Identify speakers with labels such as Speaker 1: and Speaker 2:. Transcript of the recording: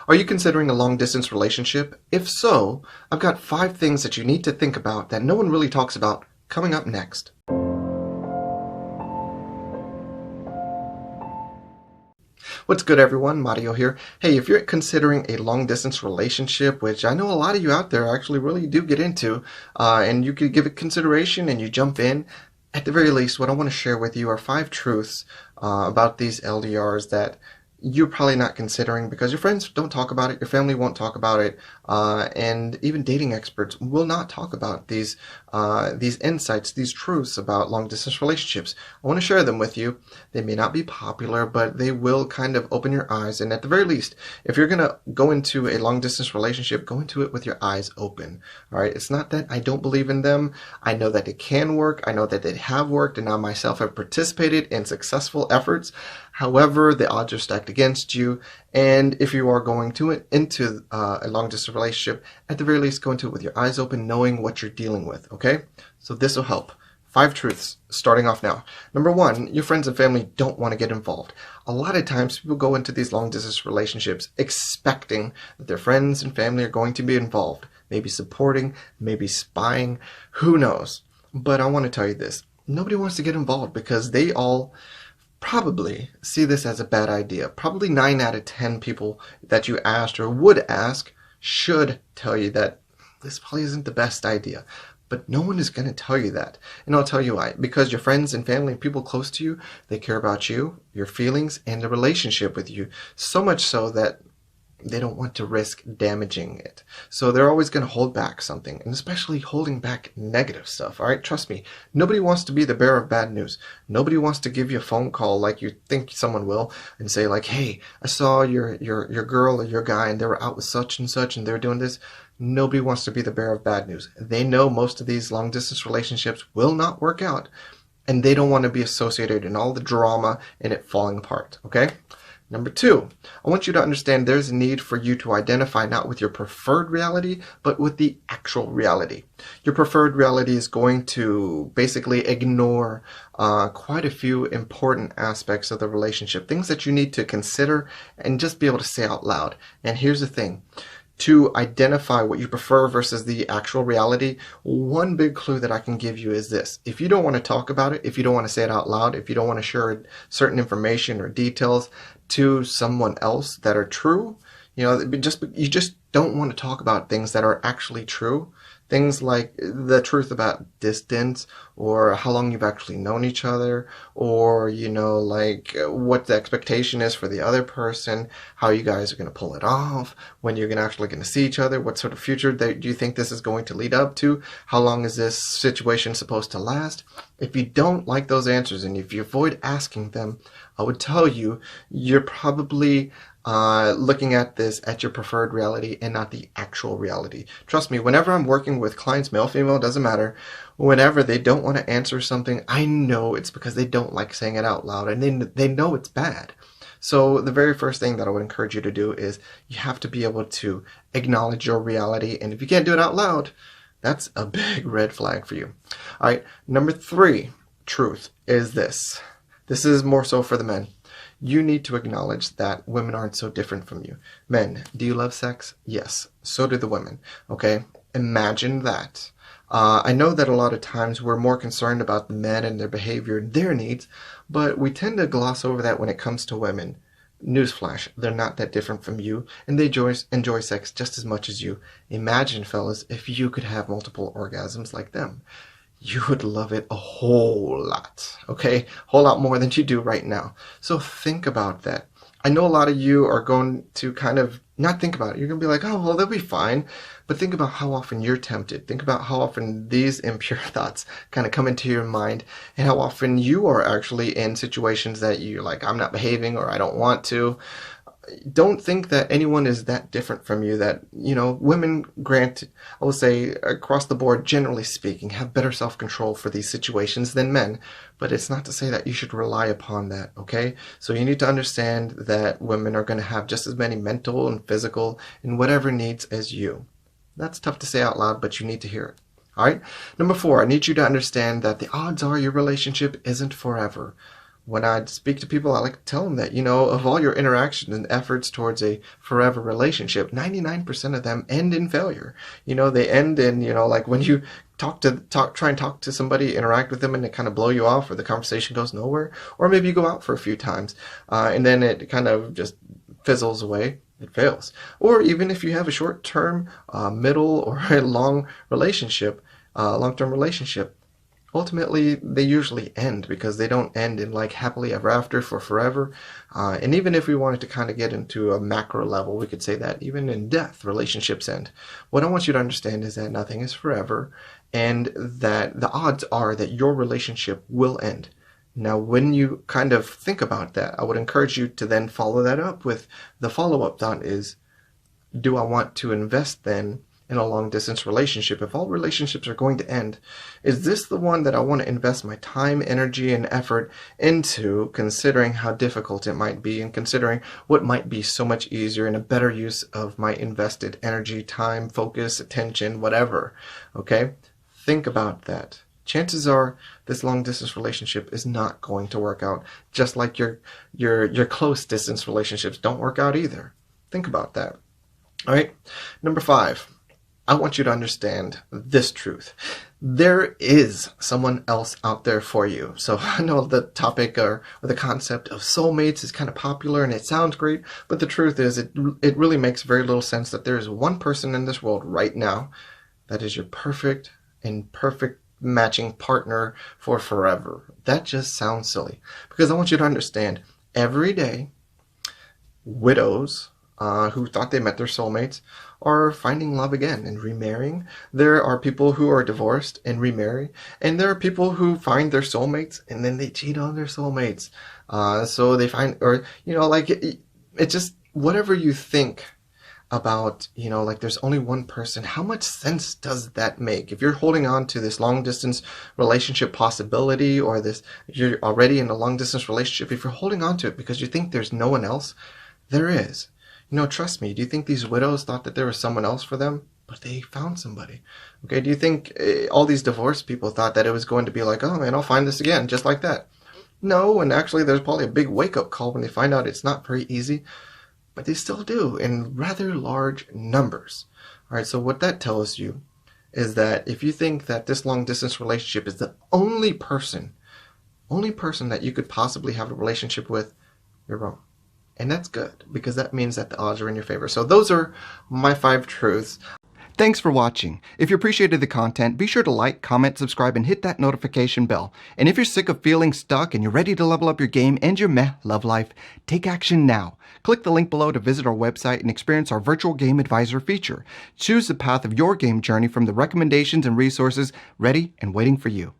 Speaker 1: Are you considering a long distance relationship? If so, I've got 5 things that you need to think about that no one really talks about coming up next. What's good, everyone? Mario here. Hey, if you're considering a long distance relationship, which I know a lot of you out there actually really do get into, and you could give it consideration and you jump in, at the very least, what I want to share with you are 5 truths about these LDRs that you're probably not considering because your friends don't talk about it, your family won't talk about it, and even dating experts will not talk about these insights, these truths about long distance relationships. I want to share them with you. They may not be popular, but they will kind of open your eyes. And at the very least, if you're going to go into a long distance relationship, go into it with your eyes open. All right. It's not that I don't believe in them. I know that it can work. I know that they have worked, and I myself have participated in successful efforts. However, the odds are stacked against you. And if you are going into a long distance relationship, at the very least, go into it with your eyes open, knowing what you're dealing with. Okay? So this will help. 5 truths starting off now. Number 1, your friends and family don't want to get involved. A lot of times people go into these long distance relationships expecting that their friends and family are going to be involved. Maybe supporting, maybe spying, who knows. But I want to tell you this. Nobody wants to get involved because they all probably see this as a bad idea. Probably 9 out of 10 people that you asked or would ask should tell you that this probably isn't the best idea. But no one is going to tell you that. And I'll tell you why. Because your friends and family and people close to you, they care about you, your feelings, and the relationship with you. So much so that they don't want to risk damaging it. So they're always going to hold back something, and especially holding back negative stuff. All right, trust me. Nobody wants to be the bearer of bad news. Nobody wants to give you a phone call like you think someone will and say like, "Hey, I saw your girl or your guy and they were out with such and such and they're doing this." Nobody wants to be the bearer of bad news. They know most of these long distance relationships will not work out, and they don't want to be associated in all the drama and it falling apart. Okay? Number 2, I want you to understand there's a need for you to identify not with your preferred reality, but with the actual reality. Your preferred reality is going to basically ignore quite a few important aspects of the relationship, things that you need to consider and just be able to say out loud. And here's the thing. To identify what you prefer versus the actual reality, one big clue that I can give you is this. If you don't want to talk about it, if you don't want to say it out loud, if you don't want to share certain information or details to someone else that are true, you just don't want to talk about things that are actually true. Things like the truth about distance or how long you've actually known each other, or, like what the expectation is for the other person, how you guys are going to pull it off, when you're actually going to see each other, what sort of future do you think this is going to lead up to, how long is this situation supposed to last. If you don't like those answers and if you avoid asking them, I would tell you you're probably looking at this at your preferred reality and not the actual reality. Trust me, whenever I'm working with clients, male, female, doesn't matter, whenever they don't want to answer something, I know it's because they don't like saying it out loud and they know it's bad. So the very first thing that I would encourage you to do is you have to be able to acknowledge your reality, and if you can't do it out loud, that's a big red flag for you. All right, number 3 truth is this. This is more so for the men. You need to acknowledge that women aren't so different from you. Men, do you love sex? Yes. So do the women. Okay? Imagine that. I know that a lot of times we're more concerned about the men and their behavior and their needs, but we tend to gloss over that when it comes to women. Newsflash, they're not that different from you, and they enjoy sex just as much as you. Imagine, fellas, if you could have multiple orgasms like them. You would love it a whole lot, okay? A whole lot more than you do right now. So think about that. I know a lot of you are going to kind of not think about it. You're going to be like, oh, well, they'll be fine. But think about how often you're tempted. Think about how often these impure thoughts kind of come into your mind and how often you are actually in situations that you're like, I'm not behaving or I don't want to. Don't think that anyone is that different from you, that, women, granted, I will say across the board, generally speaking, have better self-control for these situations than men, but it's not to say that you should rely upon that, okay? So you need to understand that women are going to have just as many mental and physical and whatever needs as you. That's tough to say out loud, but you need to hear it. All right? Number 4, I need you to understand that the odds are your relationship isn't forever. when I speak to people, I like to tell them that, of all your interactions and efforts towards a forever relationship, 99% of them end in failure. They end in, like when you try and talk to somebody, interact with them, and they kind of blow you off, or the conversation goes nowhere, or maybe you go out for a few times, and then it kind of just fizzles away. It fails. Or even if you have a short-term, middle, or a long-term relationship, ultimately they usually end because they don't end in like happily ever after for forever. And even if we wanted to kind of get into a macro level, we could say that even in death, relationships end. What I want you to understand is that nothing is forever, and that the odds are that your relationship will end. Now, when you kind of think about that, I would encourage you to then follow that up with the follow-up thought is, do I want to invest then in a long-distance relationship? If all relationships are going to end, is this the one that I want to invest my time, energy, and effort into, considering how difficult it might be and considering what might be so much easier and a better use of my invested energy, time, focus, attention, whatever? Okay? Think about that. Chances are this long distance relationship is not going to work out, just like your close distance relationships don't work out either. Think about that. All right. Number 5, I want you to understand this truth. There is someone else out there for you. So I know the topic or the concept of soulmates is kind of popular and it sounds great, but the truth is it really makes very little sense that there is one person in this world right now that is your perfect matching partner for forever. That just sounds silly, because I want you to understand, every day widows who thought they met their soulmates are finding love again and remarrying. There are people who are divorced and remarry, and there are people who find their soulmates and then they cheat on their soulmates. So they find, or like it just, whatever you think about, like there's only one person, how much sense does that make? If you're holding on to this long distance relationship possibility, or you're already in a long distance relationship, if you're holding on to it because you think there's no one else, there is. Trust me, do you think these widows thought that there was someone else for them? But they found somebody. Okay, do you think all these divorced people thought that it was going to be like, oh man, I'll find this again, just like that? No, and actually there's probably a big wake-up call when they find out it's not very easy. But they still do, in rather large numbers. All right, so what that tells you is that if you think that this long-distance relationship is the only person that you could possibly have a relationship with, you're wrong. And that's good, because that means that the odds are in your favor. So those are my 5 truths. Thanks for watching. If you appreciated the content, be sure to like, comment, subscribe, and hit that notification bell. And if you're sick of feeling stuck and you're ready to level up your game and your meh love life, take action now. Click the link below to visit our website and experience our virtual game advisor feature. Choose the path of your game journey from the recommendations and resources ready and waiting for you.